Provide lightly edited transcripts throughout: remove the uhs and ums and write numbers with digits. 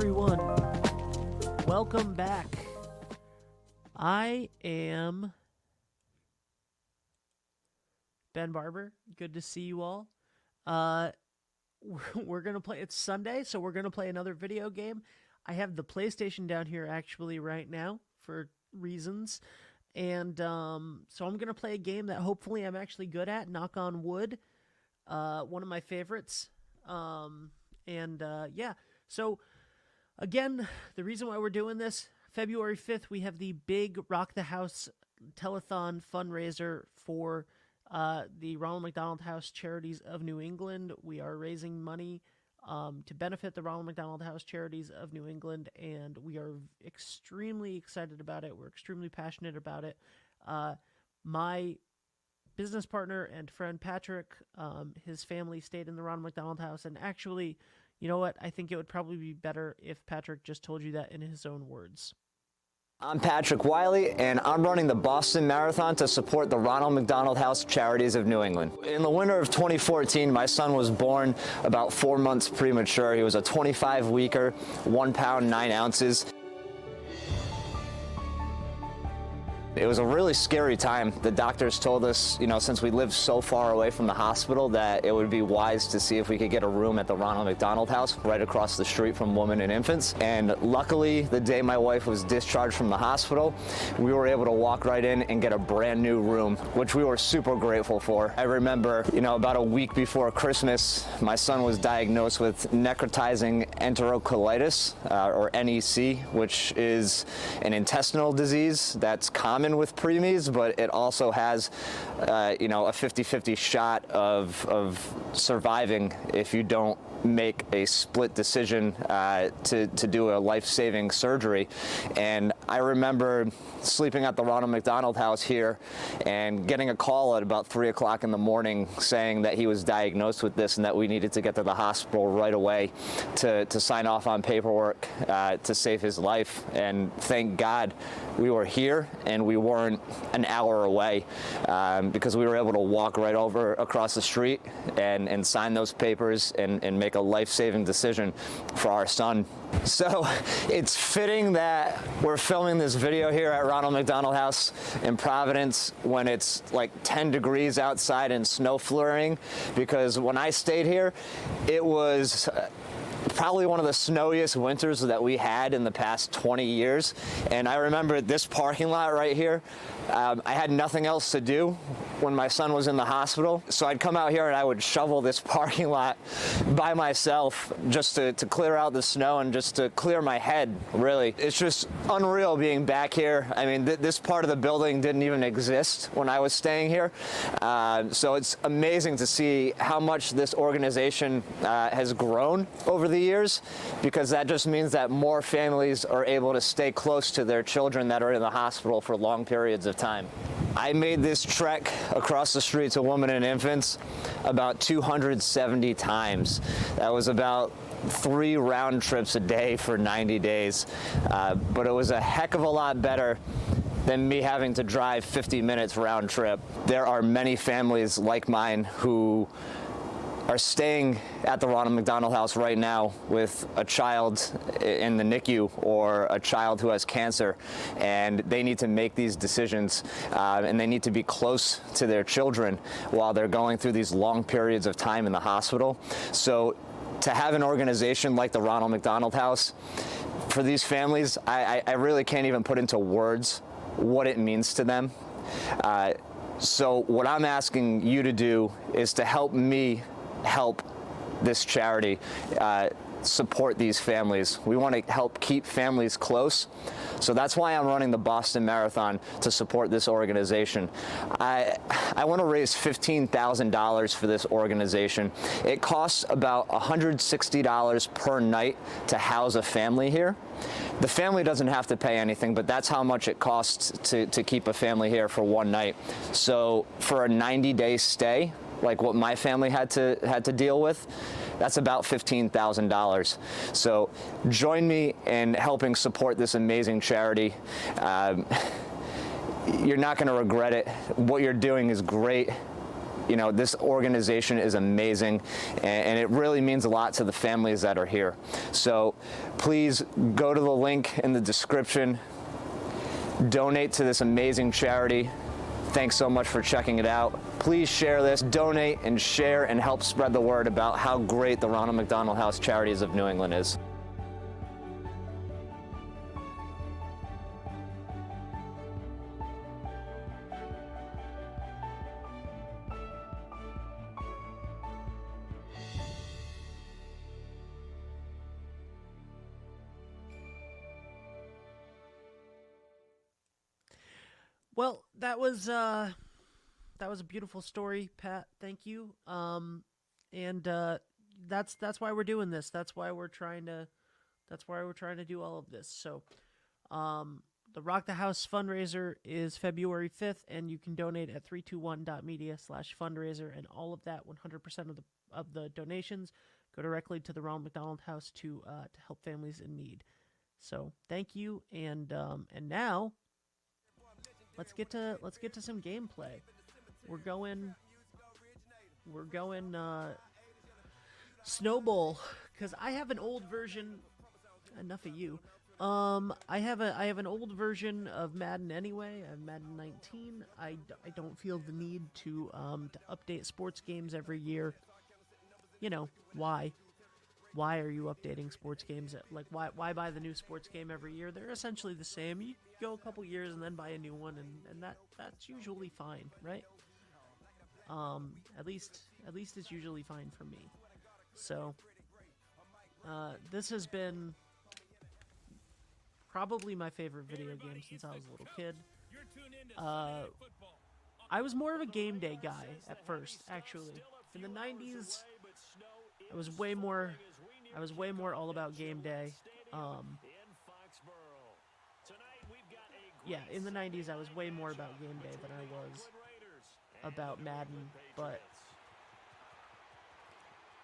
everyone. Welcome back. I am Ben Barber. Good to see you all. We're going to play, it's Sunday, so we're going to play another video game. I have the PlayStation down here actually right now for reasons. And so I'm going to play a game that hopefully I'm actually good at, knock on wood. One of my favorites. Yeah. So again, the reason why we're doing this, February 5th, we have the big Rock the House telethon fundraiser for the Ronald McDonald House Charities of New England. We are raising money to benefit the Ronald McDonald House Charities of New England, and we are extremely excited about it. We're extremely passionate about it. My business partner and friend Patrick, his family stayed in the Ronald McDonald House, and actually, you know what? I think it would probably be better if Patrick just told you that in his own words. I'm Patrick Wiley, and I'm running the Boston Marathon to support the Ronald McDonald House Charities of New England. In the winter of 2014, my son was born about 4 months premature. He was a 25-weeker, 1 pound, 9 ounces. It was a really scary time. The doctors told us, since we lived so far away from the hospital, that it would be wise to see if we could get a room at the Ronald McDonald House right across the street from Women and Infants. And luckily, the day my wife was discharged from the hospital, we were able to walk right in and get a brand new room, which we were super grateful for. I remember, about a week before Christmas, my son was diagnosed with necrotizing enterocolitis, or NEC, which is an intestinal disease that's common with preemies, but it also has, a 50-50 shot of surviving if you don't make a split decision to do a life-saving surgery. And I remember sleeping at the Ronald McDonald House here and getting a call at about 3 o'clock in the morning saying that he was diagnosed with this and that we needed to get to the hospital right away to sign off on paperwork to save his life. And thank God we were here and we weren't an hour away, because we were able to walk right over across the street and sign those papers and make a life-saving decision for our son. So it's fitting that we're filming this video here at Ronald McDonald House in Providence when it's like 10 degrees outside and snow flurrying, because when I stayed here, it was probably one of the snowiest winters that we had in the past 20 years. And I remember this parking lot right here, I had nothing else to do when my son was in the hospital. So I'd come out here and I would shovel this parking lot by myself just to clear out the snow and just to clear my head, really. It's just unreal being back here. I mean, this part of the building didn't even exist when I was staying here. So it's amazing to see how much this organization has grown over the years, because that just means that more families are able to stay close to their children that are in the hospital for long periods of time. I made this trek across the street to Women and Infants about 270 times. That was about 3 round trips a day for 90 days. But it was a heck of a lot better than me having to drive 50 minutes round trip. There are many families like mine who are staying at the Ronald McDonald House right now with a child in the NICU or a child who has cancer, and they need to make these decisions, and they need to be close to their children while they're going through these long periods of time in the hospital. So to have an organization like the Ronald McDonald House, for these families, I really can't even put into words what it means to them. So what I'm asking you to do is to help me help this charity support these families. We want to help keep families close. So that's why I'm running the Boston Marathon, to support this organization. I want to raise $15,000 for this organization. It costs about $160 per night to house a family here. The family doesn't have to pay anything, but that's how much it costs to keep a family here for one night. So for a 90-day stay, like what my family had to deal with, that's about $15,000. So join me in helping support this amazing charity. You're not going to regret it. What you're doing is great. you know, this organization is amazing, and it really means a lot to the families that are here. So please go to the link in the description, donate to this amazing charity. Thanks so much for checking it out. Please share this, donate and share, and help spread the word about how great the Ronald McDonald House Charities of New England is. Well, that was a beautiful story, Pat. Thank you. And that's why we're doing this. That's why we're trying to do all of this. So, the Rock the House fundraiser is February 5th, and you can donate at 321.media/fundraiser, and all of that 100% of the donations go directly to the Ronald McDonald House to help families in need. So, thank you, and now let's get to some gameplay. We're going Snowball, because I have an old version. Enough of you. I have an old version of Madden anyway. I have Madden 19. I don't feel the need to update sports games every year. You know, why? Why are you updating sports games? Like, why buy the new sports game every year? They're essentially the same. You go a couple years and then buy a new one, and that's usually fine, right? At least it's usually fine for me. So, this has been probably my favorite video game since I was a little kid. I was more of a game day guy at first, actually. In the 90s, I was way more all about game day. Yeah, in the 90s, I was way more about game day than I was about Madden, but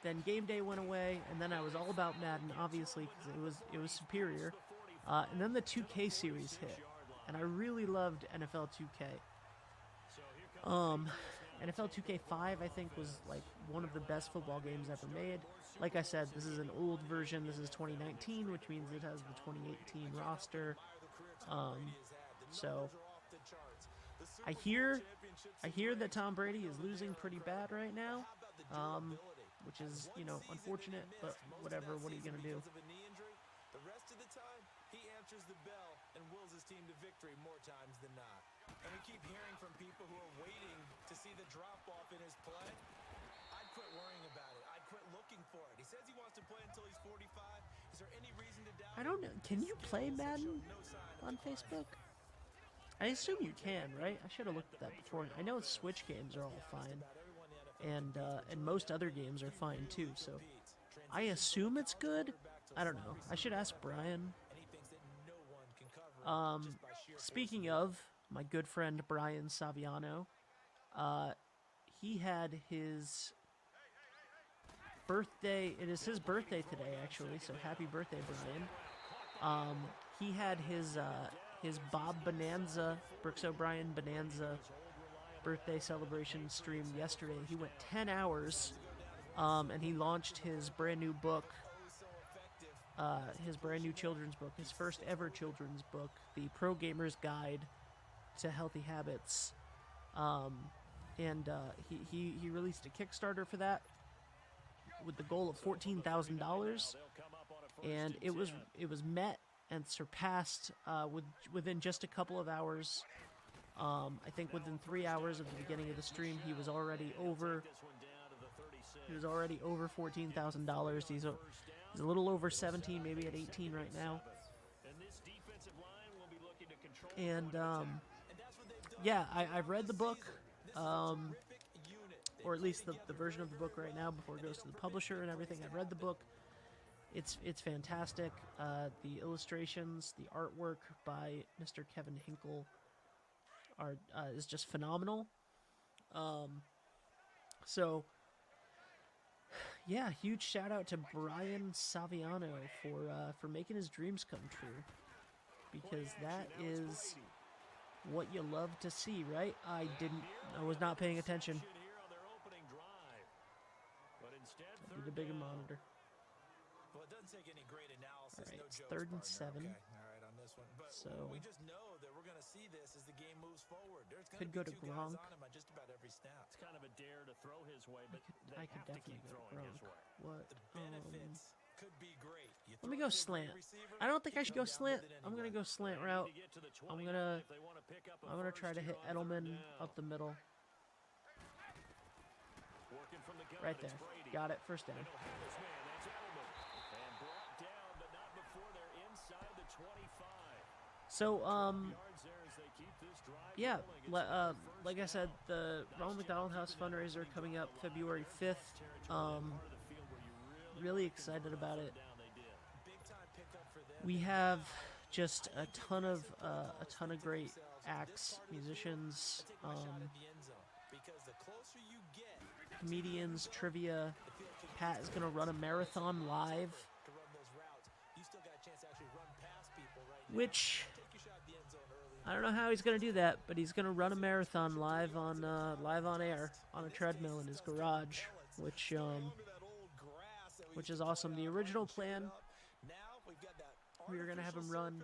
then game day went away, and then I was all about Madden, obviously, because it was superior. And then the 2K series hit, and I really loved NFL 2K. NFL 2K5, I think, was like one of the best football games ever made. Like I said, this is an old version. This is 2019, which means it has the 2018 roster. So I hear that Tom Brady is losing pretty bad right now, which is, you know, unfortunate, but whatever. What are you gonna do? The rest of the time, he answers the bell and wills his team to victory more times than not. And we keep hearing from people who are waiting to see the drop-off in his play. I'd quit worrying about it. I'd quit looking for it. He says he wants to play until he's 45. Is there any reason to doubt? I don't know. Can you play Madden on Facebook? I assume you can, right? I should have looked at that before. I know Switch games are all fine, and most other games are fine too. So I assume it's good. I don't know. I should ask Brian. Speaking of my good friend Brian Saviano, he had his birthday. It is his birthday today, actually. So happy birthday, Brian. He had his Bob Bonanza, Brooks O'Brien Bonanza birthday celebration stream yesterday. He went 10 hours, and he launched his brand new book. His brand new children's book, his first ever children's book, The Pro Gamer's Guide to Healthy Habits. He released a Kickstarter for that with the goal of $14,000, and it was met and surpassed within just a couple of hours. I think within 3 hours of the beginning of the stream, he was already over $14,000. He's a little over 17, maybe at 18 right now. And yeah, I've read the book, or at least the version of the book right now before it goes to the publisher and everything. I've read the book. It's fantastic. The illustrations, the artwork by Mr. Kevin Hinkle is just phenomenal. So yeah, huge shout out to Brian Saviano for making his dreams come true, because that is what you love to see, right? I was not paying attention. the bigger monitor. Well, it doesn't take any great analysis. All right, No it's jokes, 3rd and partner. 7. Okay, all right, on this one. But So we just know that we're going to see this as the game moves forward. There's going could to go be to two guys Gronk. on him on just about every snap. It's kind of a dare to throw his way, but I they could have to definitely keep go to throwing his Gronk. way. What? The benefits could be great. Let me go slant. I don't think I should go slant. I'm gonna go slant route. I'm gonna try to hit Edelman up the middle. Right there. Got it. First down. So, yeah, like I said, the Ronald McDonald House fundraiser coming up February 5th. Really excited about it. We have just a ton of great acts, musicians, comedians, trivia. Pat is gonna run a marathon live, which I don't know how he's gonna do that, but he's gonna run a marathon live on air on a treadmill in his garage, which is awesome. The original plan, we were gonna have him run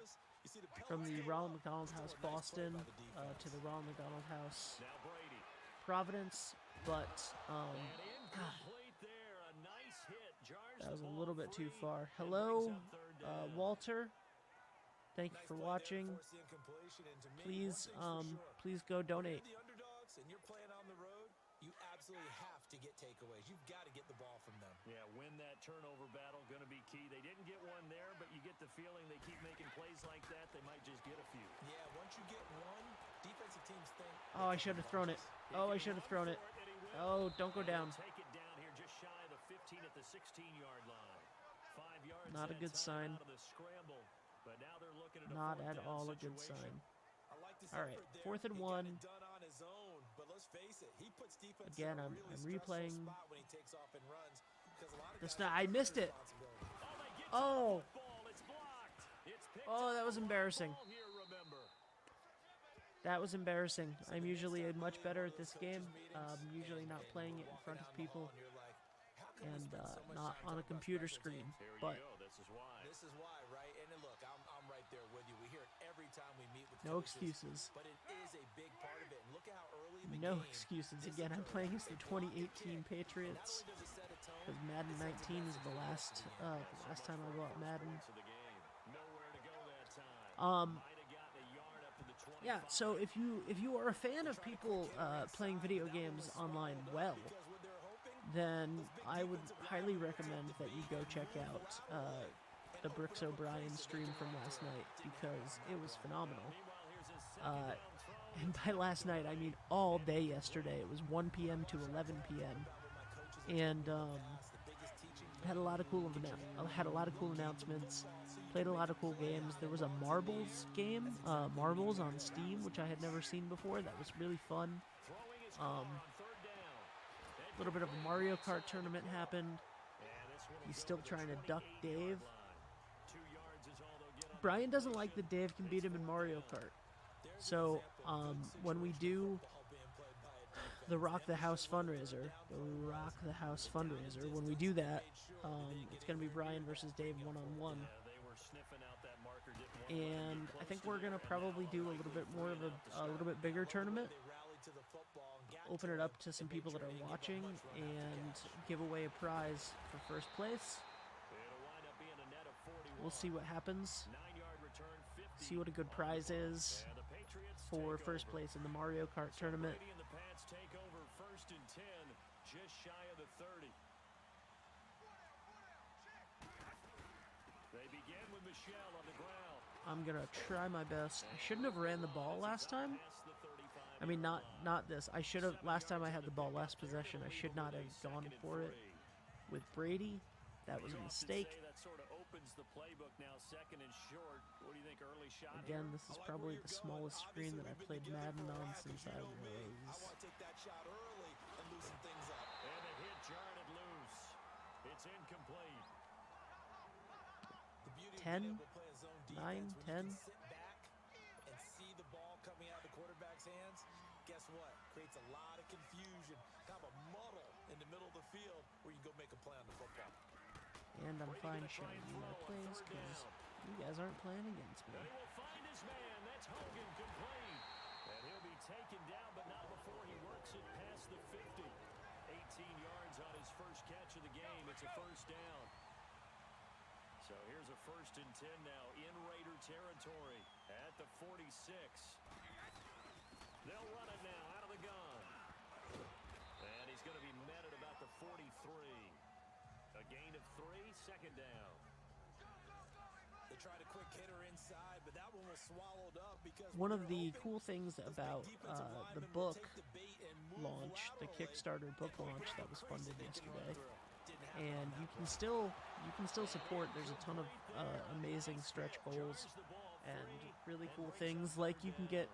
from the Ronald McDonald House Boston to the Ronald McDonald House Providence, but that was a little bit too far. Hello, Walter. Thank you for watching. Please go donate. You absolutely have to get takeaways. You've got to get the ball from them. Yeah, win that turnover battle, going to be key. They didn't get one there, but you get the feeling they keep making plays like that, they might just get a few. Yeah, once you get one, defensive teams think... Oh, I should have thrown it. Oh, I should have thrown it. Oh, don't go down. Take it down here just shy of the 15 at the 16-yard line. 5 yards. Not a good sign. Out of the scramble, but now they're looking at Not at all a good sign. All right, 4th and 1. Again, I'm replaying. I missed it. Oh. Oh, that was embarrassing. That was embarrassing. I'm usually much better at this game. Usually not playing it in front of people and not on a computer screen. But this is why, right? And look, I'm right there with you. We hear it every time we meet with no coaches, excuses. But it is a big part of it. And look how early in the no game, excuses. Again, I'm playing as the 2018 Patriots because Madden 19 is the last time I bought Madden. Yeah. So if you are a fan of people playing video games online well, then I would highly recommend that you go check out the Brooks O'Brien stream from last night because it was phenomenal. And by last night, I mean all day yesterday. It was 1 p.m. to 11 p.m. And had a lot of cool announcements. Played a lot of cool games. There was a marbles game, marbles on Steam, which I had never seen before. That was really fun. A little bit of a Mario Kart tournament happened. He's still trying to duck Dave. Brian doesn't like that Dave can beat him in Mario Kart. So when we do the Rock the House fundraiser, when we do that, it's going to be Brian versus Dave one-on-one. And I think we're going to probably do a little bit more of a little bit bigger tournament. Open it up to some people that are watching and give away a prize for first place. We'll see what happens. See what a good prize is for first place in the Mario Kart tournament. I'm gonna try my best. I shouldn't have ran the ball last time. I mean, not this. I should have. Last time I had the ball, last possession, I should not have gone for it with Brady. That was a mistake. Again, this is probably the smallest screen that I've played Madden on since I was 10, 9, 10. Guess what? Creates a lot of confusion, kind of a muddle in the middle of the field where you can go make a play on the football. And I'm fine showing you my plays because you guys aren't playing against me. And he will find his man. That's Hogan complete. And he'll be taken down, but not before he works it past the 50. 18 yards on his first catch of the game. It's a first down. So here's a 1st and 10 now in Raider territory at the 46. They'll run it now out of the gun. And he's going to be met at about the 43. A gain of 3, 2nd down. They tried a quick hitter inside, but that one was swallowed up because One of the cool things about the book launch, the Kickstarter book launch that was funded yesterday, and you can still support. There's a ton of amazing stretch goals and really cool things, like you can get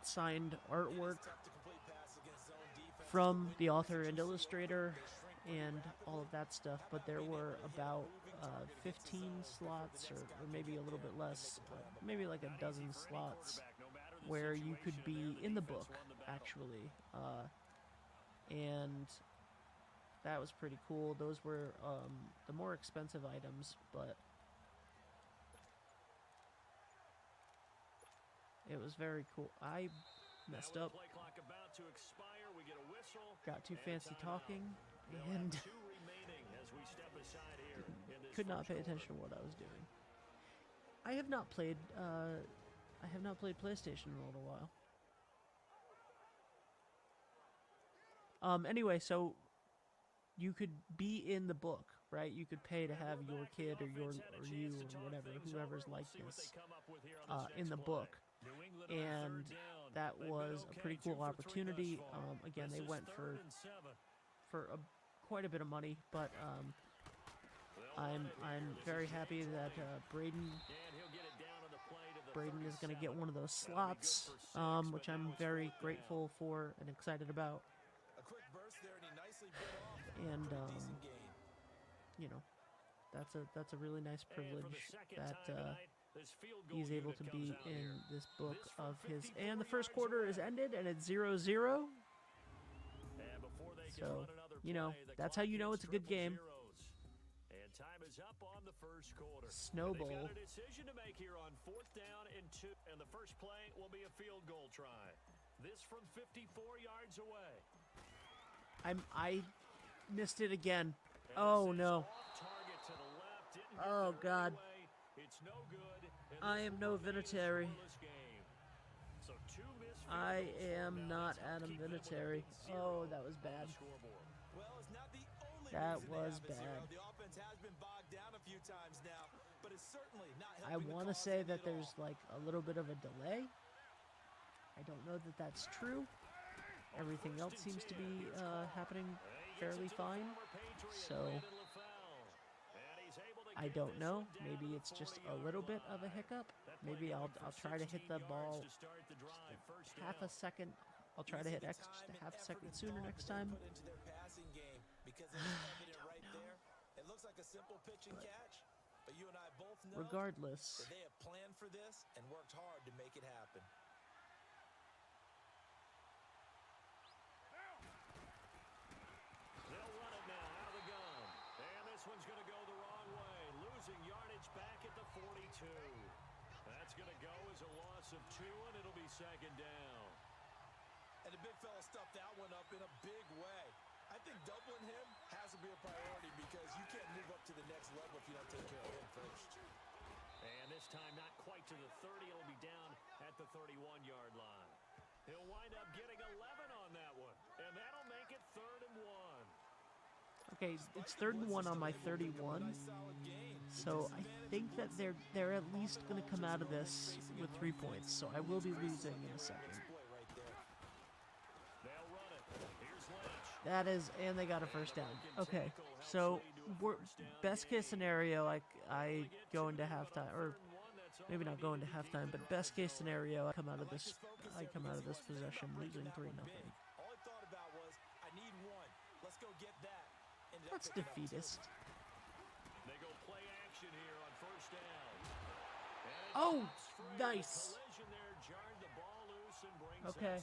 signed artwork from the author and illustrator and all of that stuff. But there were about 15 slots, or maybe a little bit less, maybe like a dozen slots where you could be in the book, actually. And that was pretty cool. Those were the more expensive items, but it was very cool. I messed up, got too fancy talking, and could not pay attention to what I was doing. I have not played PlayStation in a little while. Anyway, so you could be in the book, right? You could pay to have your kid or you or whatever, whoever's likeness, in the book. And that was a pretty cool opportunity. Again, they went for quite a bit of money, but I'm very happy that Braden is going to get one of those slots, which I'm very grateful for and excited about. And you know, that's a really nice privilege that he's able to be in this book of his. And the first quarter is ended, and it's 0-0. So, you know, that's how you know it's a good game. And time is up on the first quarter. Snowball. They've got a decision to make here on 4th down and 2. And the first play will be a field goal try. This from 54 yards away. I missed it again. Oh no. Oh God. It's no good. I am no Vinatieri. So 2 missed I am not Adam Vinatieri. Oh, that was bad. Well, it's not the only That reason was they have a 0. bad. The offense has been bogged down a few times now, but it's certainly not I helping want to say that there's like a little bit of a delay. I don't know that that's true. Everything else seems to be happening fairly fine. So I don't know. Maybe it's just a little bit of a hiccup. Maybe I'll try to hit the ball just half a second. I'll try to hit X just a half a second sooner next time. It looks like a simple pitch and catch, but you and I both know Regardless, that they have planned for this and worked hard to make it happen. They'll run it now out of the gun. And this one's going to go the wrong way. Losing yardage back at the 42. That's going to go as a loss of 2, and it'll be 2nd down. And the big fella stuffed that one up in a big way. I think doubling him has to be a priority because you can't move up to the next level if you don't take care of him first. And this time not quite to the 30. It'll be down at the 31-yard line. He'll wind up getting 11 on that one. And that'll make it 3rd and 1. okay, it's 3rd and 1 on my 31. So I think that they're at least going to come out of this with 3 points. So I will be losing in a second. That is, and they got a first down. Okay, so best case scenario, I go into halftime, or maybe not go into halftime, but best case scenario, I come out of this possession losing 3-0. All I thought about was, I need one. Let's go get that. That's defeatist. They go play action here on 1st down. Oh, nice. Okay.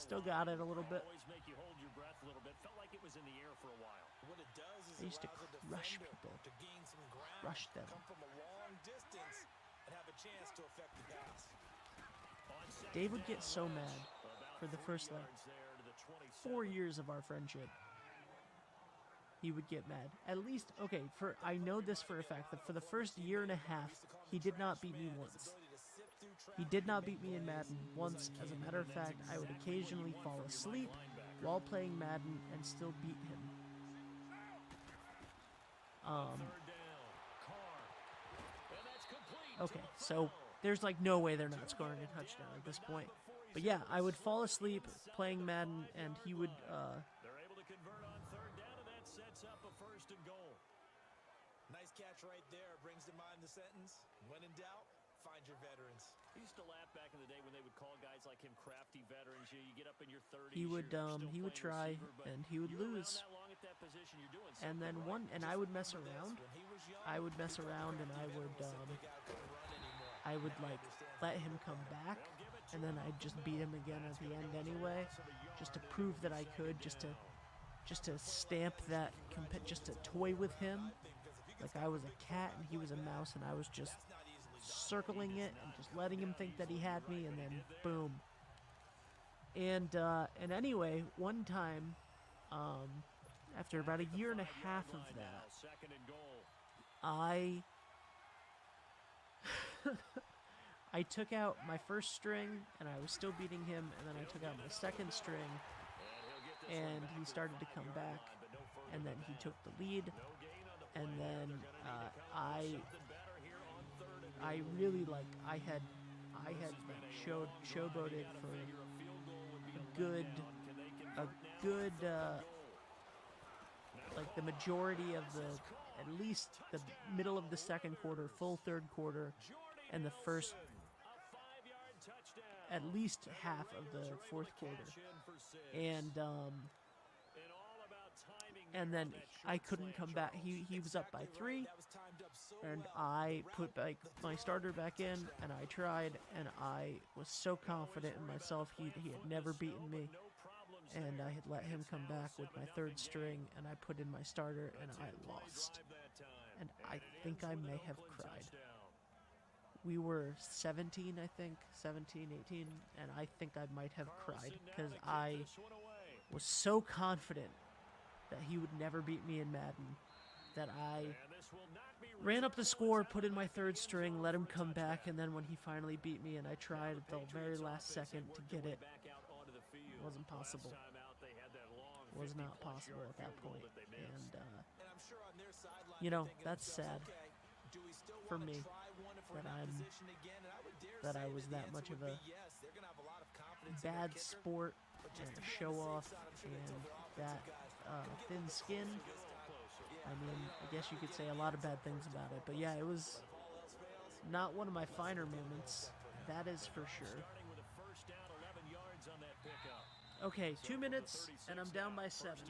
Still got it a little bit. Always make you hold your breath a little bit. Felt like it was in the air for a while. What it does is I used to allows a crush defender people. to gain some ground, Crush them. come from a long distance, and have a chance to affect the pass. Dave would get so mad for the first, like, 4 years of our friendship. He would get mad. At least, okay, I know this for a fact, that for the first year and a half, he did not beat me once. He did not beat me in Madden once. As a matter of fact, I would occasionally fall asleep while playing Madden and still beat him. Okay, so there's like no way they're not scoring a touchdown at this point. But yeah, I would fall asleep playing Madden, and he would, They're able to convert on third down, and that sets up a 1st and goal. Nice catch right there. Brings to mind the sentence, when in doubt, find your veterans. I used to laugh back in the day when they would call guys like him crafty veterans. You get up in your 30s. he would you're still try, playing receiver, but and he would you're around lose. that long at that position, you're doing And then something right. I would mess around. When he was young, I would mess around, and I would, like, let him come back, and then I'd just beat him again at the end anyway, just to prove that I could, just to stamp that, just to toy with him, like I was a cat and he was a mouse, and I was just circling it and just letting him think that he had me, and then boom. And anyway, one time, after about a year and a half of that, 2nd and goal. I took out my first string, and I was still beating him, and then I took out my second string, and he started to come back, and then he took the lead, and then I really, like, I had like showboated for a good like the majority of at least the middle of the second quarter, full third quarter, and the first, at least half of the fourth quarter. And then I couldn't come back. He was up by 3, and I put my starter back in, and I tried, and I was so confident in myself. He had never beaten me, and I had let him come back with my third string, and I put in my starter, and I lost. And I think I may have cried. We were 17, I think, 17, 18, and I think I might have cried, because I was so confident that he would never beat me in Madden, that I ran up the score, put in my third string, let him come back, and then when he finally beat me and I tried at the very last second to get it, it wasn't possible. It was not possible at that point. And, that's sad for me, that I was that much of a bad sport and a show-off, and that thin skin. I mean, I guess you could say a lot of bad things about it, but yeah, it was not one of my finer moments, that is for sure. Okay, 2 minutes, and I'm down by 7. 2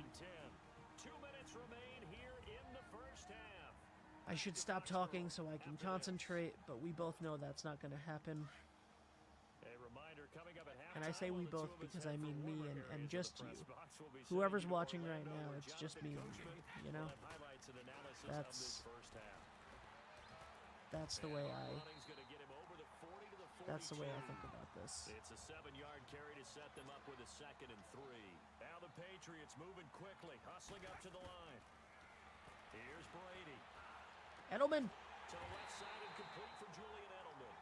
minutes remain here in the first half. I should stop talking so I can concentrate, but we both know that's not going to happen. And I say we both because I mean me and just you. Whoever's watching right now, it's just me and you, you know? That's the way I think about this. It's a 7-yard carry to set them up with a 2nd and 3. Now the Patriots moving quickly, hustling up to the line. Here's Brady. Edelman! To the left side and complete for Julian Edelman.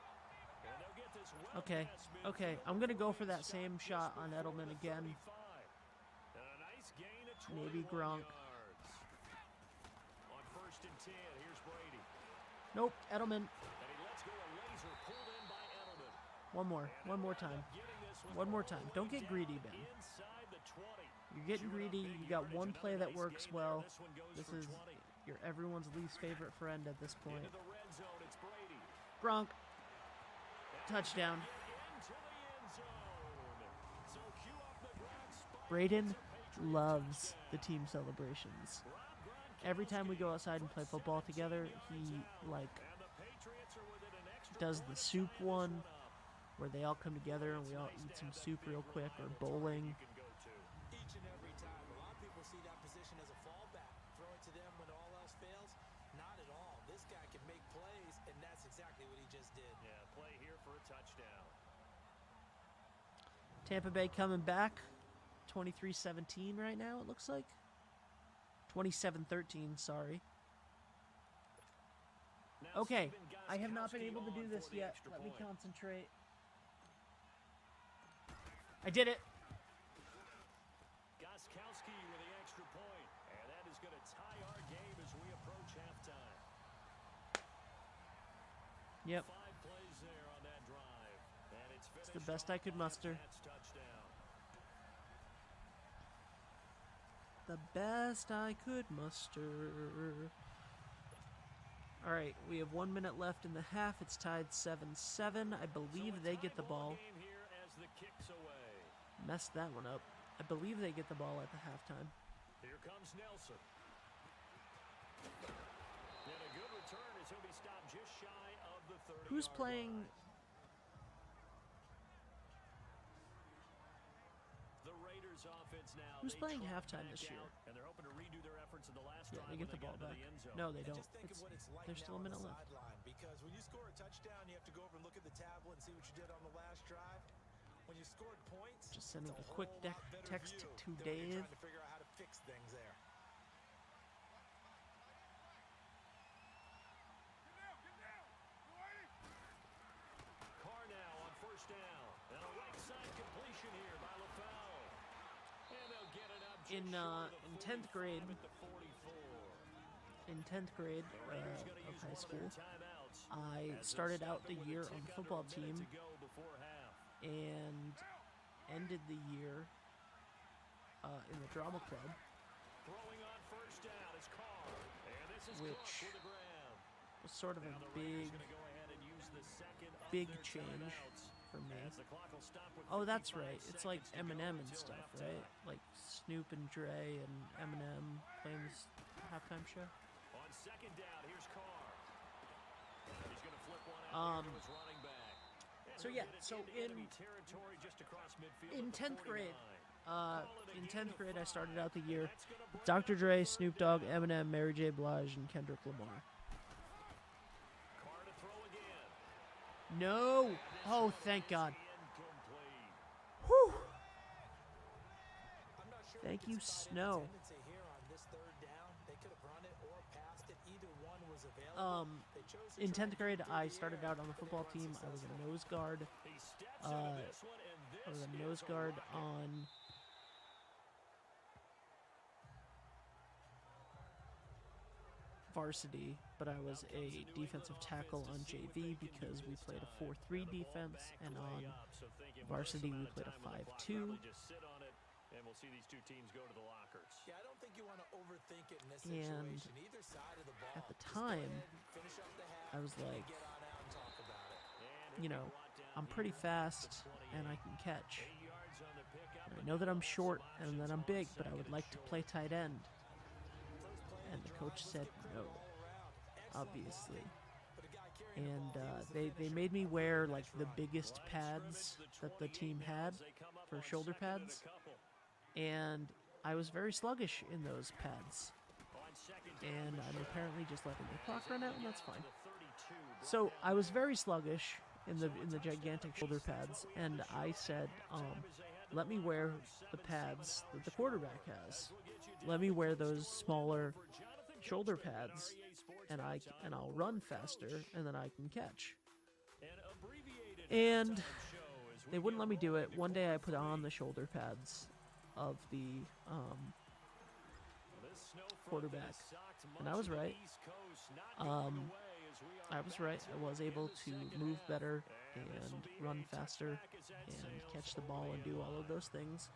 And they'll get this well past Okay, I'm going to go for that same shot on Edelman again. And a nice gain of 21 Maybe Gronk. yards. On 1st and 10, here's Brady. Nope, Edelman. And he lets go a laser pulled in by Edelman. One more time. One more time. Don't get greedy, Ben. Inside the 20. You're getting greedy. You got one play that works well. This is everyone's least favorite friend at this point. Into the red zone, it's Brady. Gronk. Touchdown. Into the end zone. So cue up the Gronk spike. Braden loves the team celebrations. Every time we go outside and play football together, he, like, And the Patriots are within an extra does the soup one. where they all come together and we all eat some soup real quick, or bowling. Each and every time. A lot of people see that position as a fallback. Throw it to them when all else fails. Not at all. This guy can make plays, and that's exactly what he just did. Yeah, play here for a touchdown. Tampa Bay coming back, 23-17 right now, it looks like. 27-13, sorry. Now Okay, Steven I have not been Gostkowski able to do on this for the yet. extra Let me point. concentrate. I did it. Gostkowski with the extra point. And that is going to tie our game as we approach halftime. Yep, 5 plays there on that drive. And it's it's the finished best I could off on a muster. Pats touchdown. The best I could muster. All right, we have 1 minute left in the half. It's tied 7-7. I believe So a they get the tie ball ball. game here as the kick's away. Messed that one up. I believe they get the ball at the halftime. Here comes Nelson. And a good return as he'll be stopped just shy of the 30-yard Who's playing? line. The Raiders offense now. Who's they playing trot halftime back this year? out, and they're hoping to redo their efforts in the last Yeah, drive they when get the ball got back. into the end zone. No, they And don't. just think of what it's like There's now still a on minute the left. sideline, because when you score a touchdown, you have to go over and look at the tablet and see what you did on the last drive. When you scored points, Just sending it's a quick whole lot better text view to than when you're Dave. trying to figure out how to fix things there. Carr now on first down. And a right side completion here by LaFell. And they'll get it up just In, short of the in 10th 45 grade- at the 44. In 10th grade The Raiders gonna of use high one of school, their timeouts I as they'll started stop out it the with a year tick on the under football a minute team to go before half. and ended the year in the drama club, Throwing on first down is Carr. And this is which Cook with the grab. was sort of a Now the Raiders big, gonna go ahead and use the second of big their change timeouts for me. as the clock will stop with Oh, that's 55 right. It's like seconds to go Eminem and until stuff, halftime. right? Like Snoop and Dre and Eminem playing this halftime show. On second down, here's Carr. He's going to flip one out there to his running back. And So he'll yeah, get it so into in- enemy territory just across midfield in at the 10th grade, 49. in 10th grade, I started out the year Dr. Dre, Snoop Dogg, Eminem, Mary J. Blige, and Kendrick Lamar. Carr to throw again. No! Oh, thank God. Incomplete. Whew! I'm not sure Thank we you, can spot Snow. any tendency here on this third down. They could have run it or passed it. Either one was available. They chose to In try 10th and grade, keep it I in the started air, out on the but they football were team. I was a unsuccessful. nose guard. He steps into this one, and I was this a is nose a guard rocket. on varsity, but I was a defensive tackle on JV because we played a 4-3 defense, and on varsity we played a 5-2. And we'll see these two teams go to the lockers. Yeah, I don't think you want to overthink it in this And situation. Either side of the ball. at the Just go time, ahead and finish up the half I was and like, get on out and talk about it. you know, I'm pretty fast and I can catch. And I know that I'm short and that I'm big, but I would like to play tight end. And the coach said no, obviously. And they made me wear like the biggest pads that the team had for shoulder pads. And I was very sluggish in those pads. And I'm apparently just letting the clock run out, and that's fine. So I was very sluggish in the gigantic shoulder pads, and I said, let me wear the pads that the quarterback has. Let me wear those smaller shoulder pads, and I'll run faster, and then I can catch. And they wouldn't let me do it. One day I put on the shoulder pads of the quarterback, and I was right. I was right. I was able to move better and run faster and catch the ball and do all of those things.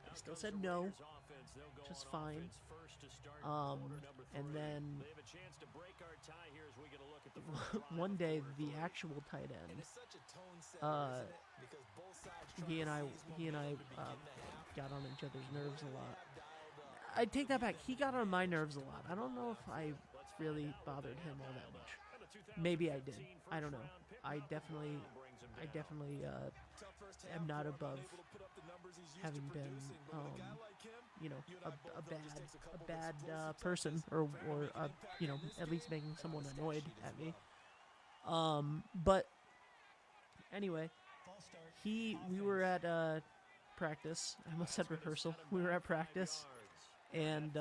They still said no, just fine. And then one day the actual tight end, he and I got on each other's nerves a lot. I take that back. He got on my nerves a lot. I don't know if I really bothered him all that much. Maybe I did. I don't know. I definitely am not above having been, a bad person, or at least making someone annoyed at me. But anyway, we were at practice. I almost said rehearsal. We were at practice, and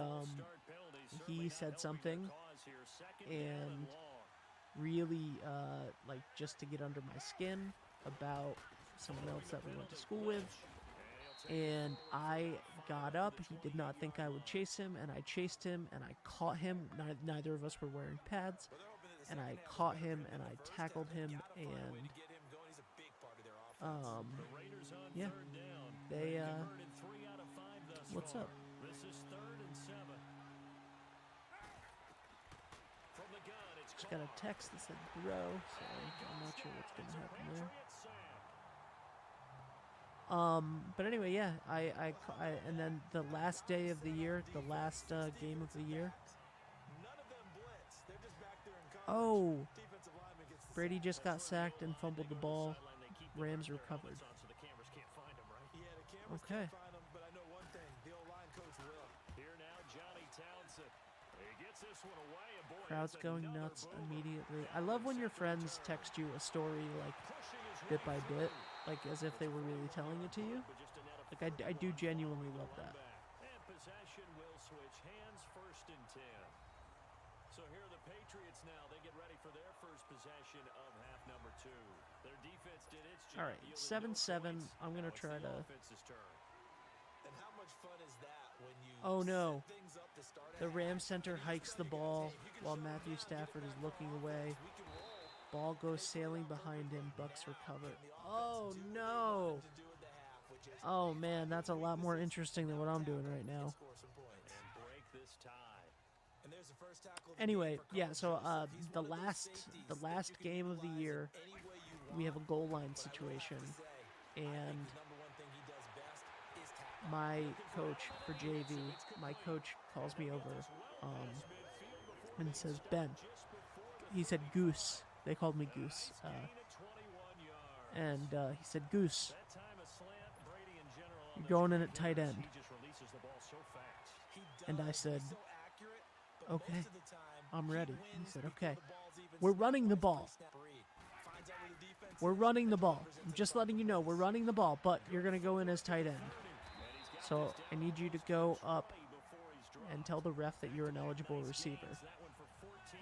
he said something, and really just to get under my skin about someone else that we went to school with. And I got up. He did not think I would chase him, and I chased him, and I caught him. Neither of us were wearing pads, and I caught him, and I tackled him, and yeah, they what's up? Just got a text that said bro, so I'm not sure what's gonna happen there. But anyway, yeah, I and then the last day of the year, the last game of the year. Oh, Brady just got sacked and fumbled the ball. Rams recovered. Okay. Crowd's going nuts immediately. I love when your friends text you a story like bit by bit, like as if they were really telling it to you. Like I do genuinely love that. And possession will switch hands, 1st and 10. So here are the Patriots now. They get ready for their first possession of half number 2. Their defense did its job. All right, 7-7. I'm gonna try to. And how much fun is that when you Oh no! set things up to start The a Rams center hikes the ball while Matthew Stafford is looking away. Ball goes sailing behind him. Bucks recover. Oh no! Oh man, that's a lot more interesting than what I'm doing right now. Anyway, yeah. So the last game of the year, we have a goal line situation, and my coach for JV, my coach calls me over, and says, Ben. He said Goose. They called me Goose. And he said, Goose, you're going in at tight end. And I said, okay, I'm ready. He said, okay, we're running the ball. We're running the ball. I'm just letting you know we're running the ball, but you're going to go in as tight end. So I need you to go up and tell the ref that you're an eligible receiver.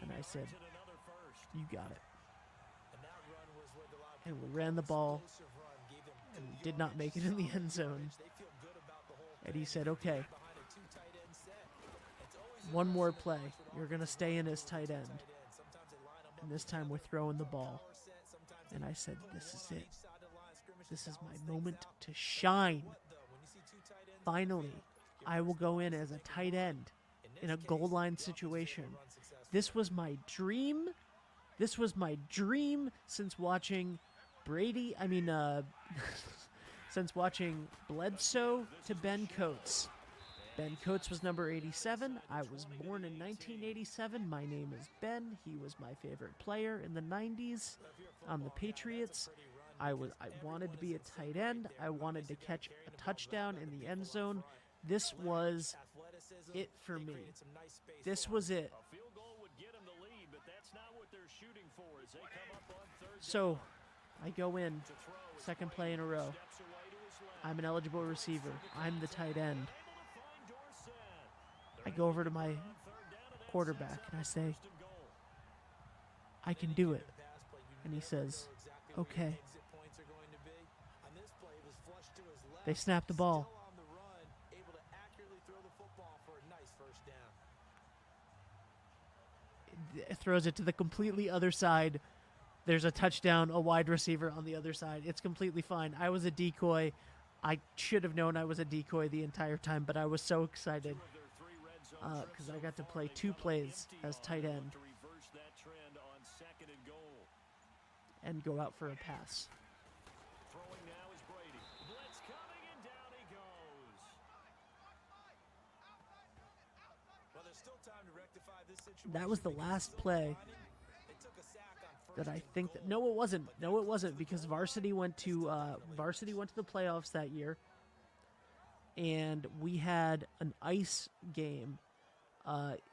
And I said, you got it. And we ran the ball, and we did not make it in the end zone. And he said, okay, one more play. You're going to stay in as tight end. And this time we're throwing the ball. And I said, this is it. This is my moment to shine. Finally, I will go in as a tight end in a goal line situation. This was my dream. This was my dream since watching since watching Bledsoe to Ben Coates. Ben Coates was number 87. I was born in 1987. My name is Ben. He was my favorite player in the 90s on the Patriots. I wanted to be a tight end. I wanted to catch a touchdown in the end zone. This was it for me. This was it. So, I go in, second play in a row. I'm an eligible receiver. I'm the tight end. I go over to my quarterback and I say, I can do it. And he says, okay. They snap the ball. It throws it to the completely other side. There's a touchdown, a wide receiver on the other side. It's completely fine. I was a decoy. I should have known I was a decoy the entire time, but I was so excited because I got to play 2 plays as tight end and go out for a pass. That was the last play that I think that no, it wasn't. No, it wasn't because varsity went to the playoffs that year, and we had an ice game.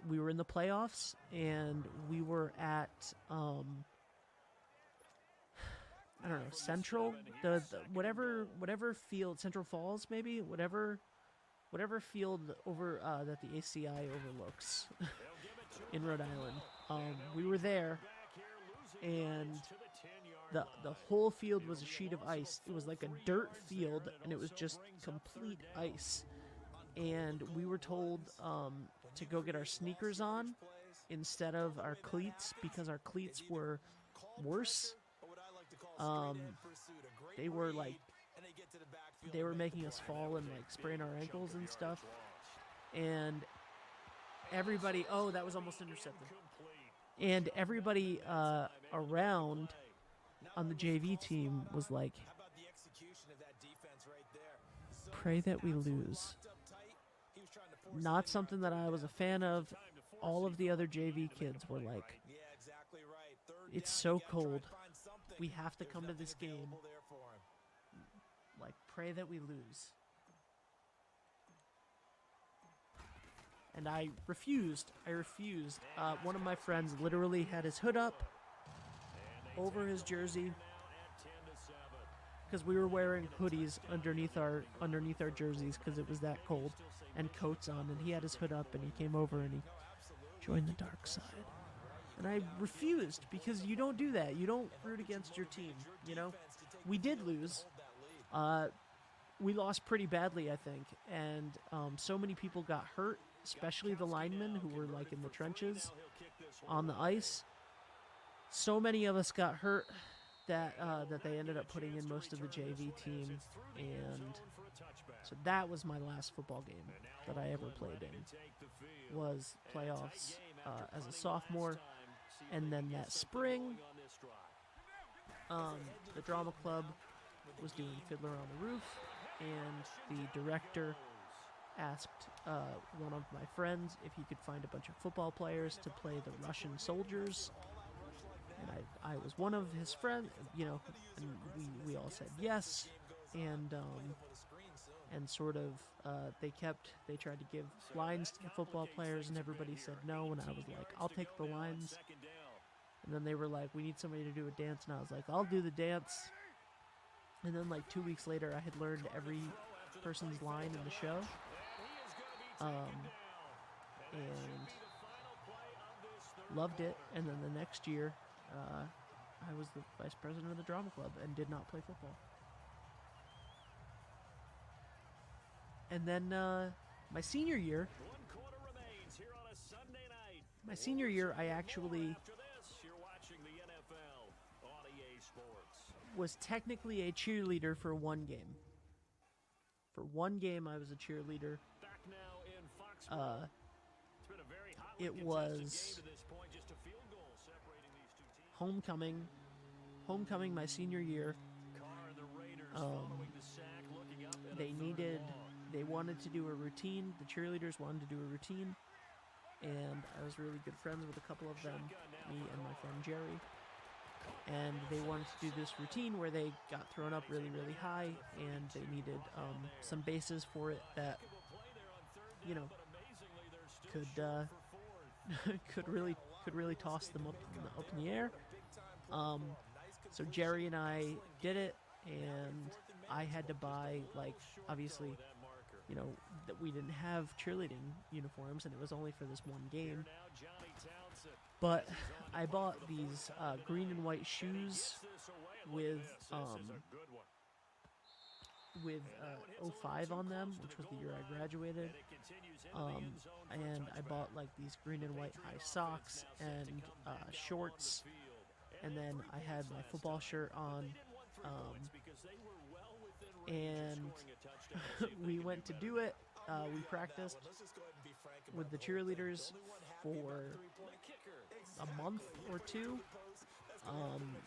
We were in the playoffs, and we were at I don't know, Central, the whatever field, Central Falls maybe, whatever field over that the ACI overlooks in Rhode Island. We were there, and the whole field was a sheet of ice. It was like a dirt field, and it was just complete ice. And we were told to go get our sneakers on instead of our cleats because our cleats were worse. They were like, they were making us fall and like sprain our ankles and stuff. And everybody, oh, that was almost intercepted. And everybody around on the JV team was like, pray that we lose. Not something that I was a fan of. All of the other JV kids were like, it's so cold. We have to come to this game. Like, pray that we lose. And I refused. One of my friends literally had his hood up over his jersey because we were wearing hoodies underneath our jerseys because it was that cold, and coats on, and he had his hood up, and he came over and he joined the dark side. And I refused because you don't do that. You don't root against your team, you know? We did lose. We lost pretty badly, I think, and so many people got hurt, especially the linemen who were like in the trenches on the ice. So many of us got hurt that they ended up putting in most of the JV team, and so that was my last football game that I ever played in, was playoffs as a sophomore. And then that spring, the drama club was doing Fiddler on the Roof, and the director asked one of my friends if he could find a bunch of football players to play the Russian soldiers. And I was one of his friends, you know, and we all said yes. And sort of they tried to give lines to the football players, and everybody said no, and I was like, I'll take the lines. And then they were like, we need somebody to do a dance, and I was like, I'll do the dance. And then like 2 weeks later, I had learned every person's line in the show. And loved it. And then the next year, I was the vice president of the drama club and did not play football. And then my senior year, I actually was technically a cheerleader for one game. For one game, I was a cheerleader. It was homecoming my senior year. They wanted to do a routine. The cheerleaders wanted to do a routine, and I was really good friends with a couple of them, me and my friend Jerry. And they wanted to do this routine where they got thrown up really, really high, and they needed some bases for it that, you know, could really toss them up in the air. So Jerry and I did it, and I had to buy, like, obviously, you know, that we didn't have cheerleading uniforms, and it was only for this one game. But I bought these green and white shoes with 05 on them, which was the year I graduated. And I bought like these green and white high socks and shorts, and then I had my football shirt on. And we went to do it. We practiced with the cheerleaders for a month or two.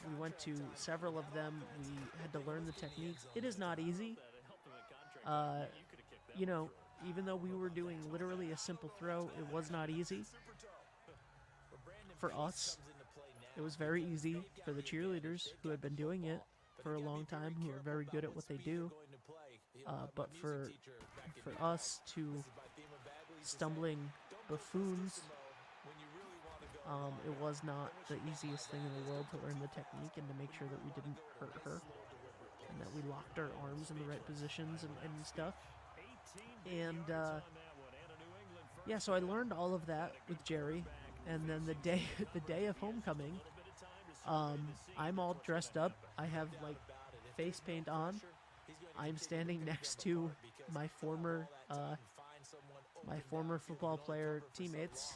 We went to several of them. We had to learn the techniques. It is not easy. You know, even though we were doing literally a simple throw, it was not easy for us. It was very easy for the cheerleaders who had been doing it for a long time, who are very good at what they do. But for us two stumbling buffoons, it was not the easiest thing in the world to learn the technique and to make sure that we didn't hurt her and that we locked our arms in the right positions and stuff. And yeah, so I learned all of that with Jerry, and then the day of homecoming, I'm all dressed up. I have like face paint on. I'm standing next to my former football player teammates,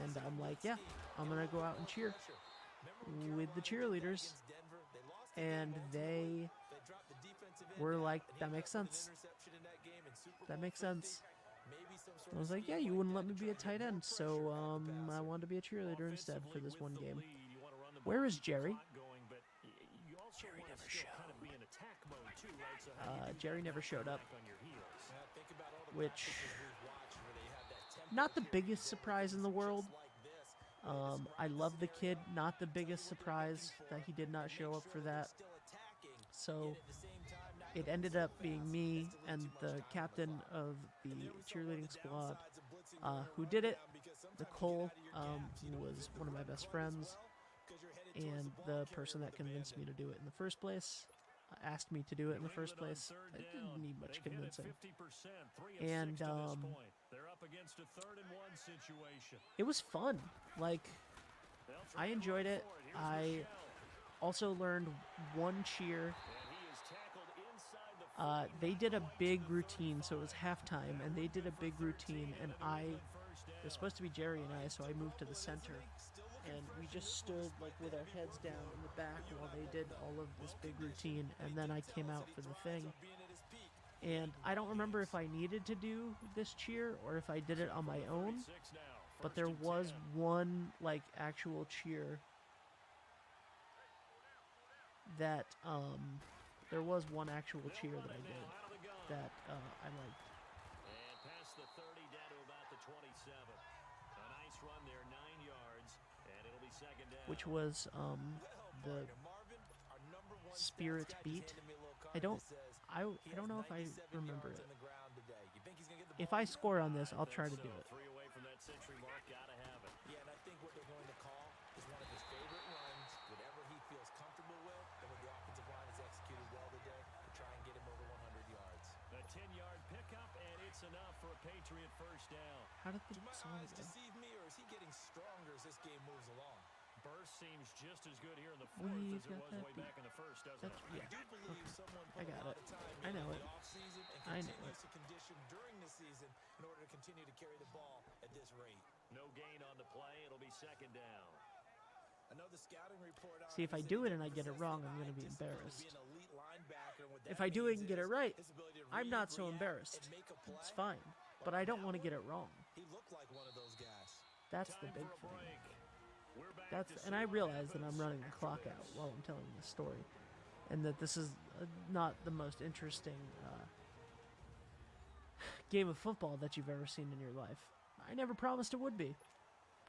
and I'm like, yeah, I'm gonna go out and cheer with the cheerleaders, and they were like, that makes sense. That makes sense. I was like, yeah, you wouldn't let me be a tight end, so I wanted to be a cheerleader instead for this one game. Where is Jerry? Jerry never showed. Jerry never showed up, which, not the biggest surprise in the world. I love the kid, not the biggest surprise that he did not show up for that. So it ended up being me and the captain of the cheerleading squad who did it. Nicole, who was one of my best friends, and the person that convinced me to do it in the first place, asked me to do it in the first place. I didn't need much convincing. And it was fun. Like, I enjoyed it. I also learned one cheer. They did a big routine, so it was halftime, and they did a big routine, and it was supposed to be Jerry and I, so I moved to the center, and we just stood like with our heads down in the back while they did all of this big routine, and then I came out for the thing. And I don't remember if I needed to do this cheer or if I did it on my own, but there was one like actual cheer that there was one actual cheer that I did that I liked. And past the 30 down to about the 27. A nice run there, 9 yards, and it'll be second down. Which was the Spirit Beat. I don't know if I remember it. If I score on this, I'll try to do it. 3 away from that century mark, gotta have it. Yeah, and I think what they're going to call is one of his favorite runs, whatever he feels comfortable with, and when the offensive line has executed well today, to try and get him over 100 yards. A 10-yard pickup, and it's enough for a Patriot first down. How did the Do my song eyes go? deceive me, or is he getting stronger as this game moves along? Burst seems just as good here in the fourth We've as it got was that way beat. back in the first, doesn't That's, it? yeah. I do believe someone I put a got lot it. of time I know in it. the offseason and I know continues it. to condition during the season in order to continue to carry the ball at this rate. No gain on the play. It'll be second down. I know the scouting report on See, if I him is do that it he and I get it possesses wrong, the I'm going to eye be discipline to embarrassed. be an elite linebacker, and what If that I do it means and get it is right, his ability to I'm read, not so react, embarrassed. and make a play. It's fine. But I don't want to get it wrong. He looked like one of those guys. That's the Time big for a thing. break. We're back to And I see what realize that I'm happens running the after clock this. out while I'm telling this story, and that this is not the most interesting game of football that you've ever seen in your life. I never promised it would be.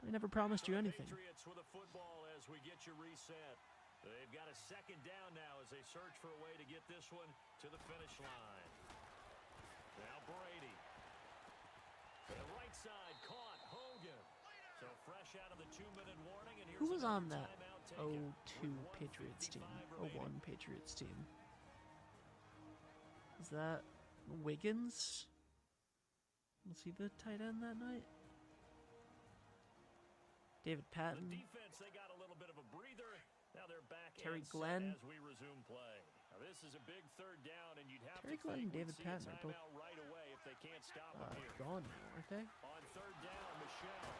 I never promised you anything. Patriots with the football as we get you reset. They've got a second down now as they search for a way to get this one to the finish line. Now Brady. To the right side, caught Hogan. So fresh out of the 2-minute warning, and here's Who was on another that timeout taken 02 with Patriots team? 1:55 01 remaining. Patriots team. Is that Wiggins? Was he the tight end that night? David The Patton? defense, they got a little bit of a breather. Now they're back Terry and set Glenn. as we resume play. Now this is a big third down, and you'd have Terry to Glenn and think we'd David see a Patton are both timeout right away if they can't stop them here. gone now, aren't they? On third down, Michelle.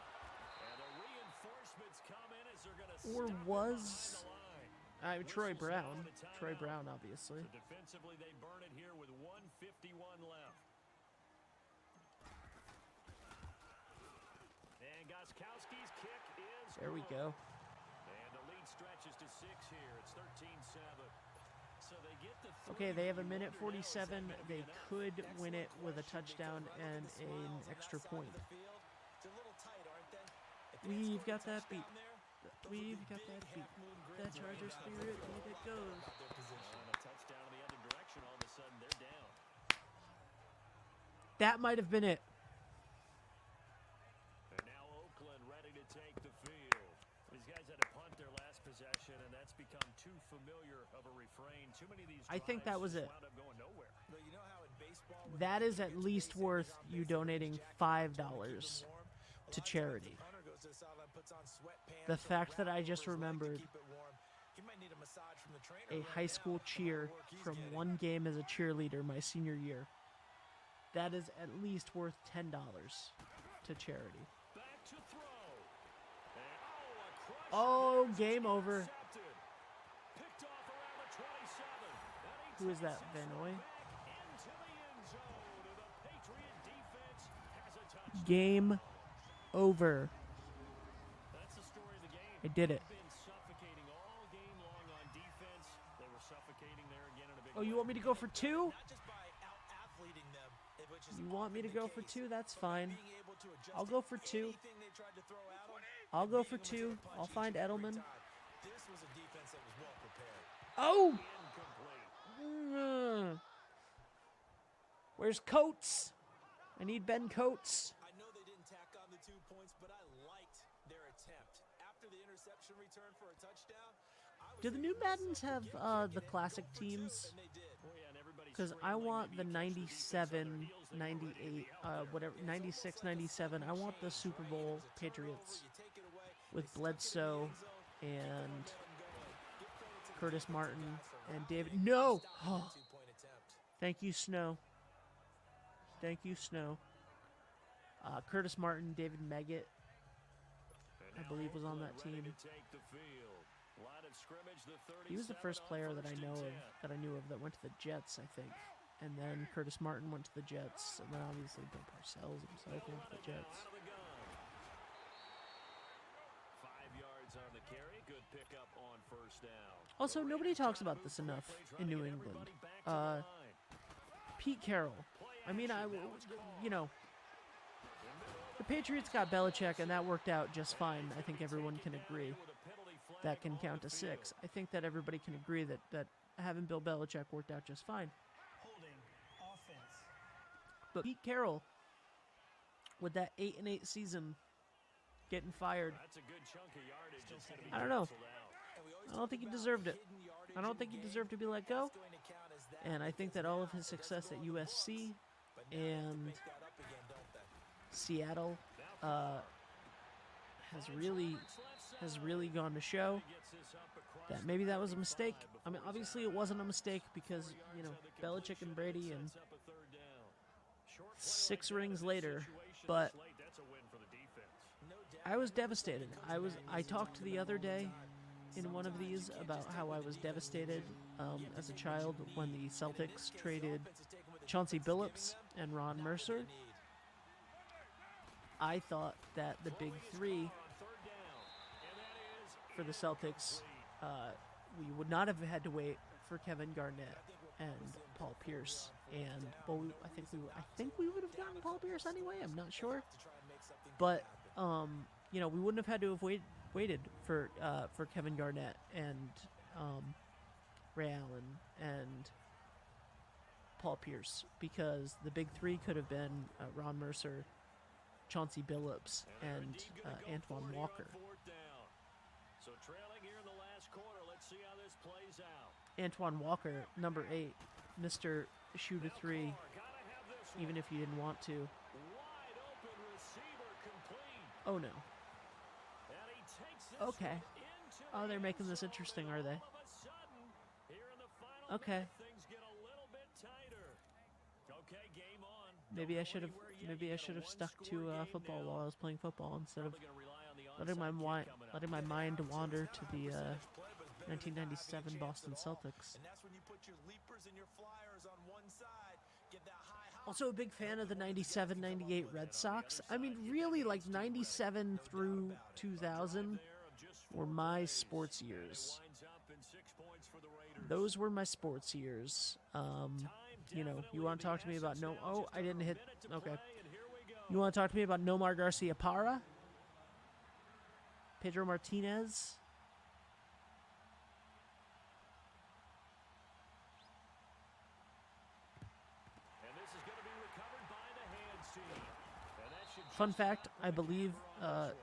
And the reinforcements come in as they're going to Or stop was behind the line. Troy Whistles Brown? now, the Troy timeout. Brown, obviously. So defensively, they burn it here with 1:51 left. And Gostkowski's kick is There we good. go. And the lead stretches to 6 here. It's 13-7. So they get the Okay, they have a three. minute You wonder now, is that 47. gonna be They enough? could win it Excellent with a question, touchdown because and running the an smiles on extra that side point. of the field, it's a little tight, aren't they? If they had We've scored a got that beat. touchdown there, We've got that beat. That Charger spirit, and it goes. And a touchdown in the other direction. All of a sudden, they're down. That might have been it. And now Oakland ready to take the field. These guys had to punt their last possession, and that's become too familiar of a refrain. Too many of these I think that was drives it. wound up going nowhere. But you know how in baseball, when That the is at defense least plays worth on you base, donating jacket $5 to keep them warm. A to lot of times charity. the punter goes to the sideline, puts on sweatpants The or fact that wrap I over just his leg to remembered keep it warm. He might need a massage from the trainer a right high now school with all the cheer work he's from getting. one game as a cheerleader my senior year. That is at least worth $10 to charity. Back to throw. And, a crusher Oh, there. game over. Intercepted. Picked off around the 27. And he Who is that, takes Van it Noy? back into the end zone. And the Patriot defense has a touchdown. Game over. That's the story of the game. I did it. They've been suffocating all game long on defense. They were suffocating there again in a big Oh, you way. want me to go for two? Not just by out-athleting them, which is You want me to often go the for case, two? That's but by fine. being able to adjust I'll go for two. anything they tried to throw at them, I'll and go beating for them to two. the punch I'll each find and every Edelman. time. This was a defense that was well prepared. Oh! Incomplete. Where's Coates? I need Ben Coates. I know they didn't tack on the 2 points, but I liked their attempt. After the interception return for a touchdown, I was Do the new thinking to Maddens myself, have "Give it to the them, classic go for two," teams? and they did. Oh, yeah, and everybody's Because I scrambling. want the Maybe you catch the defense on their 97, heels. They were ready to 98, be out there. whatever, 96, 97. I want the Super Bowl Patriots with Bledsoe and Curtis Martin and David. No! Oh, thank you, Snow. Thank you, Snow. Curtis Martin, David Meggett, I believe, was on that team. He was the first player that I know of, that I knew of, that went to the Jets, I think. And then Curtis Martin went to the Jets, and then obviously Bill Parcells himself went to the Jets. 5 yards on the carry. Good pickup on first down. Also, nobody talks about this enough in New England. Pete Carroll. I mean, you know, the Patriots got Belichick, and that worked out just fine. I think everyone can agree. That can count to 6. I think that everybody can agree that having Bill Belichick worked out just fine. Holding offense. But Pete Carroll, with that 8-8 season, getting fired, That's a good chunk of yardage. It's gonna be I don't know. canceled out. I don't think he deserved it. I don't think he deserved to be let go. And I think that all of his success at USC and Seattle has really gone to show that maybe that was a mistake. I mean, obviously it wasn't a mistake because, you know, Belichick and Brady and 6 rings later, but I was devastated. I talked the other day in one of these about how I was devastated as a child when the Celtics traded Chauncey Billups and Ron Mercer. I thought that the big 3 for the Celtics, we would not have had to wait for Kevin Garnett and Paul Pierce, and well, I think we would have gotten Paul Pierce anyway. I'm not sure, but you know, we wouldn't have had to have waited for Kevin Garnett and Ray Allen and Paul Pierce, because the big 3 could have been Ron Mercer, Chauncey Billups, and Antoine Walker. So trailing here in the last quarter. Let's see how this plays out. Antoine Walker, number 8, Mr. Shoot a 3, even if you didn't want to. Wide open receiver complete. Oh no. And he takes this Okay. one into Oh, they're the making end this zone. interesting, are they? All of a sudden, here in the final Okay. minute, things get a little bit tighter. Okay, game on. Maybe Don't I go should have anywhere yet. You got a stuck one-score to game football now. while I was playing football instead of Probably gonna rely on the letting my onside kick coming up. letting my mind wander to the 1997 Boston Celtics. And that's when you put your leapers and your flyers on one side, get that high hop. Also a big fan of the 97-98 Red Sox. I mean, really, like 97 through 2000 were my sports years. Lines up and 6 points for the Raiders. Those were my sports years. You know, you want to talk to me about no? Oh, I didn't hit. Okay. And here we go. You want to talk to me about Nomar Garcia Parra? Pedro Martinez. And this is going to be recovered by the hands team. And that should Fun fact, I believe that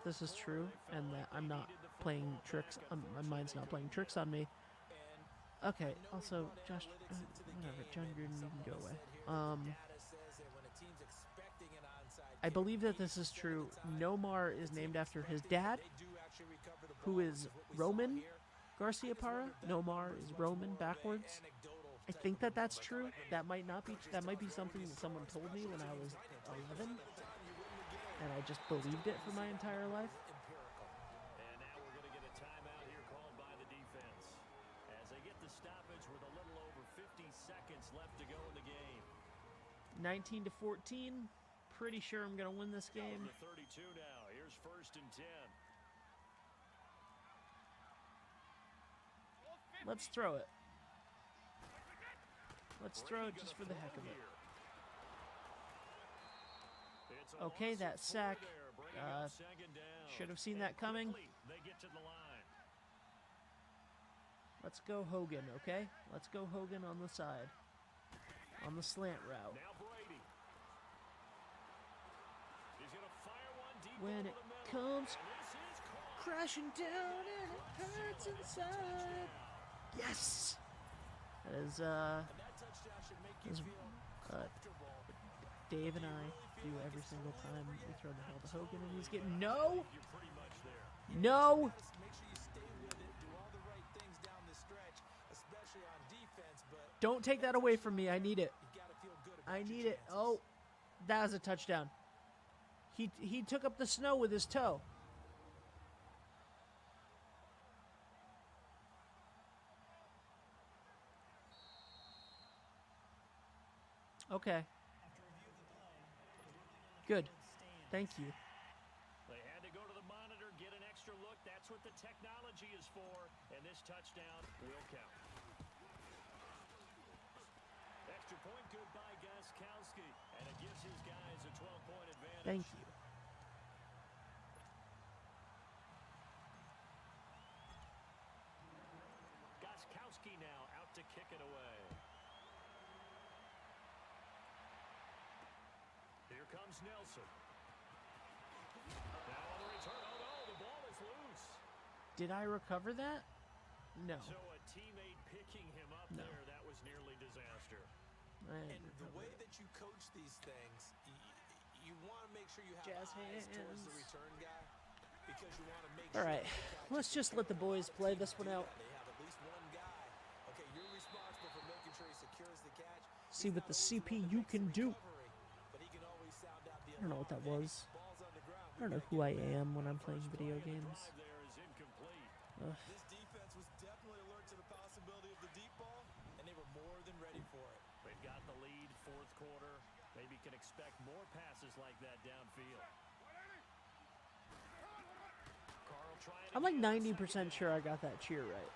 this is true and that I'm not playing tricks. My mind's not playing tricks on me. Okay, also, Josh, whatever, John Gruden, you can go away. I believe that this is true. Nomar is named after his dad, who is Roman Garcia Parra. Nomar is Roman backwards. I think that that's true. That might not be. That might be something that someone told me when I was 11, and I just believed it for my entire life. And now we're going to get a timeout here called by the defense. As they get the stoppage with a little over 50 seconds left to go in the game. 19-14. Pretty sure I'm going to win this game. The 32 now. Here's 1st and 10. Let's throw it. Let's throw it just for the heck of it. Okay, that sack. Should have seen that coming. They get to the line. Let's go Hogan, okay? Let's go Hogan on the side. On the slant route. Now Brady. He's going to fire one deep When over it the middle. comes And this is caught. crashing down and it hurts inside. Yes! That is, is, Dave and I do every single time we throw the ball to Hogan, and he's getting no, You're pretty much there. no. Make sure you stay with it, do all the right things down the stretch, especially on defense, but Don't take that away from me. I need it. you got to feel good about I your need it. chances. Oh, that was a touchdown. He took up the snow with his toe. Okay. Good. Thank you. They had to go to the monitor, get an extra look. That's what the technology is for, and this touchdown will count. Extra point good by Gostkowski, and it gives his guys a 12-point advantage. Thank you. Gostkowski now out to kick it away. Here comes Nelson. Now on the return. Oh, no, the ball is loose. Did I recover that? No. So a teammate picking him up No. there, that was nearly disaster. I And didn't the recover way it. that you coach these things, you want to make sure you have Jazz eyes towards the hands. return guy because you want to make All sure right, that the catch let's is just let the boys play this one out. They have at least one guy. Okay, you're responsible for making sure he secures the catch. See He's what not the always one that CPU makes can the do. recovery, but he can always sound out the I don't know what that alarm. was. Ball's on the ground. I don't know who I am when I'm playing video games. Drive there is incomplete. Ugh. This defense was definitely alert to the possibility of the deep ball, and they were more than ready for it. They've got the lead, 4th quarter. Maybe can expect more passes like that downfield. Carl trying to I'm like get 90% sure I got that cheer right.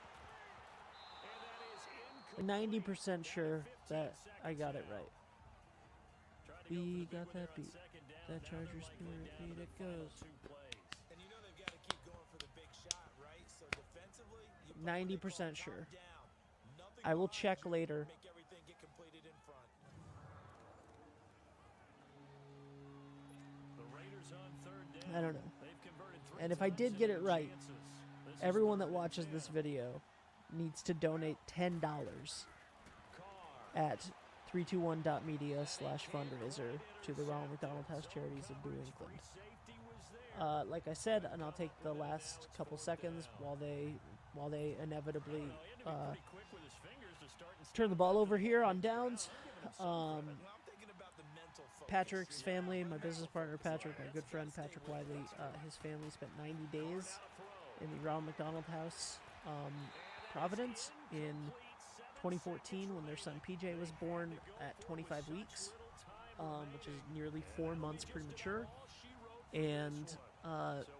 and that is incomplete. 90% sure that I got it right. Tried to go We for the got big winner that on beat. 2nd down. That Now Charger they're likely spirit down to beat the it final goes. 2 plays. And you know they've got to keep going for the big shot, right? So defensively, you put 90% what they call sure. top down. Nothing I will behind check you, later. Make everything get completed in front. The Raiders on 3rd down. I don't know. They've converted 3 And if I times did and get no it right, chances. This is everyone that 3rd and watches 10. this video needs to donate $10 Carr. at 321.media/fundraiser to the Ronald McDonald House Charities of New England. Safety was there. Like I said, and I'll take the last couple seconds while they inevitably Pretty quick with his fingers to start and turn the ball over here on downs. Well, I'm thinking about the mental focus. Patrick's family, my business partner Patrick, my good friend Patrick Wiley, his family spent 90 days in the Ronald McDonald House, Providence, in 2014 when their son PJ was born at 25 weeks, which is nearly 4 months premature. And, So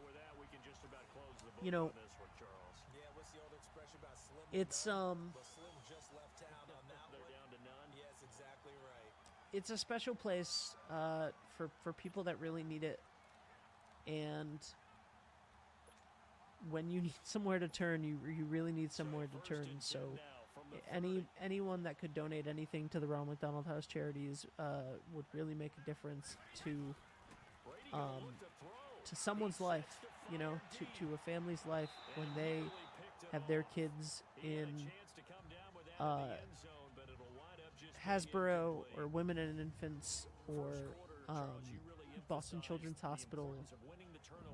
with that, we can just about close the book you know, on this one, Charles. Yeah, what's the old expression about slim? to it's none? But Slim just left town on that They're one. down to none. Yes, exactly right. it's a special place for people that really need it, and when you need somewhere to turn, you really need somewhere to turn. So anyone that could donate anything to the Ronald McDonald House charities would really make a difference to someone's life, you know, to a family's life when they have their kids in Hasbro or Women and Infants or Boston Children's Hospital,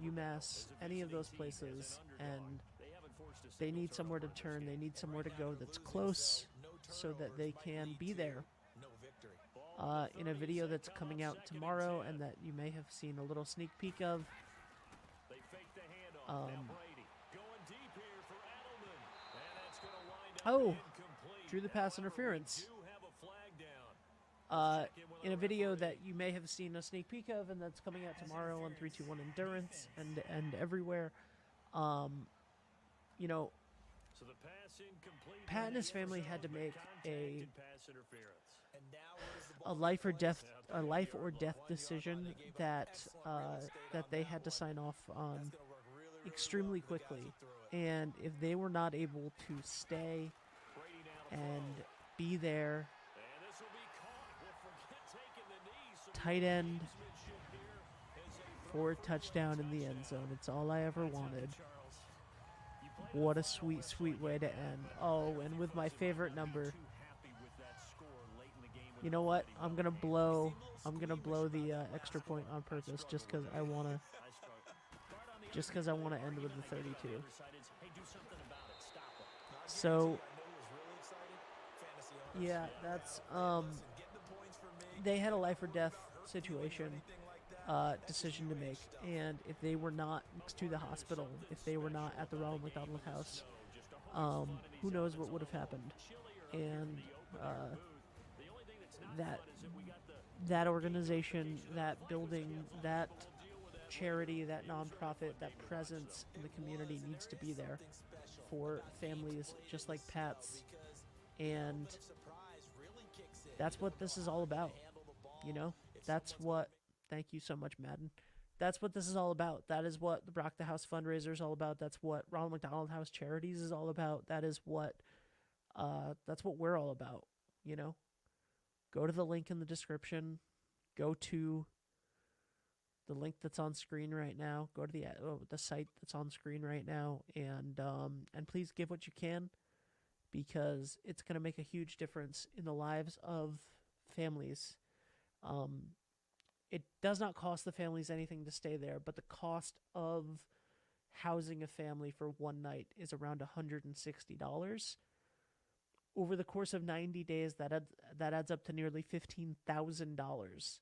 UMass, any of those places, and they need somewhere to turn, they need somewhere to go that's close so that they can be there. In a video that's coming out tomorrow and that you may have seen a little sneak peek of, drew the pass interference. In a video that you may have seen a sneak peek of and that's coming out tomorrow on 321 Endurance and everywhere, you know, Pat and his family had to make a life or death decision that that they had to sign off on extremely quickly, and if they were not able to stay and be there, tight end for a touchdown in the end zone. It's all I ever wanted. What a sweet, sweet way to end. Oh, and with my favorite number. You know what? I'm gonna blow the extra point on purpose just because I wanna end with the 32. So yeah, that's they had a life or death situation decision to make, and if they were not next to the hospital, if they were not at the Ronald McDonald House, who knows what would have happened. And that organization, that building, that charity, that nonprofit, that presence in the community needs to be there for families just like Pat's. And that's what this is all about, you know? That's what... Thank you so much, Madden. That's what this is all about. That is what the Rock the House fundraiser is all about. That's what Ronald McDonald House Charities is all about. That's what we're all about, you know? Go to the link in the description. Go to the link that's on screen right now. Go to the site that's on screen right now, and please give what you can, because it's going to make a huge difference in the lives of families. It does not cost the families anything to stay there, but the cost of housing a family for one night is around $160. Over the course of 90 days, that adds up to nearly $15,000.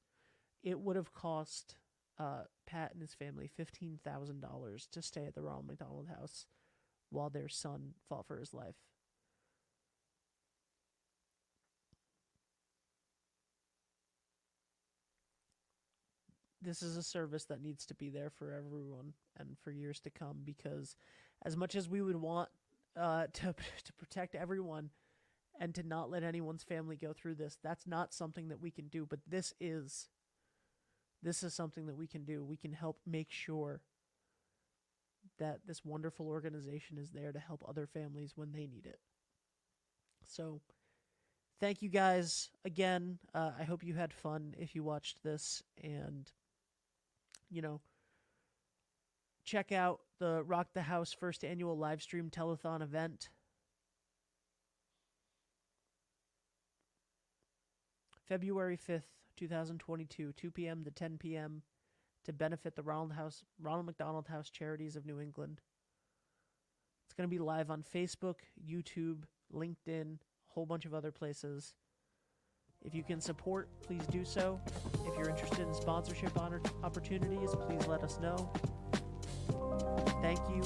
It would have cost Pat and his family $15,000 to stay at the Ronald McDonald House while their son fought for his life. This is a service that needs to be there for everyone and for years to come, because as much as we would want to protect everyone and to not let anyone's family go through this, that's not something that we can do. But this is something that we can do. We can help make sure that this wonderful organization is there to help other families when they need it. So thank you guys again. I hope you had fun if you watched this, and you know, check out the Rock the House first annual live stream telethon event. February 5th, 2022, 2 p.m. to 10 p.m. to benefit the Ronald McDonald House Charities of New England. It's going to be live on Facebook, YouTube, LinkedIn, a whole bunch of other places. If you can support, please do so. If you're interested in sponsorship opportunities, please let us know. Thank you.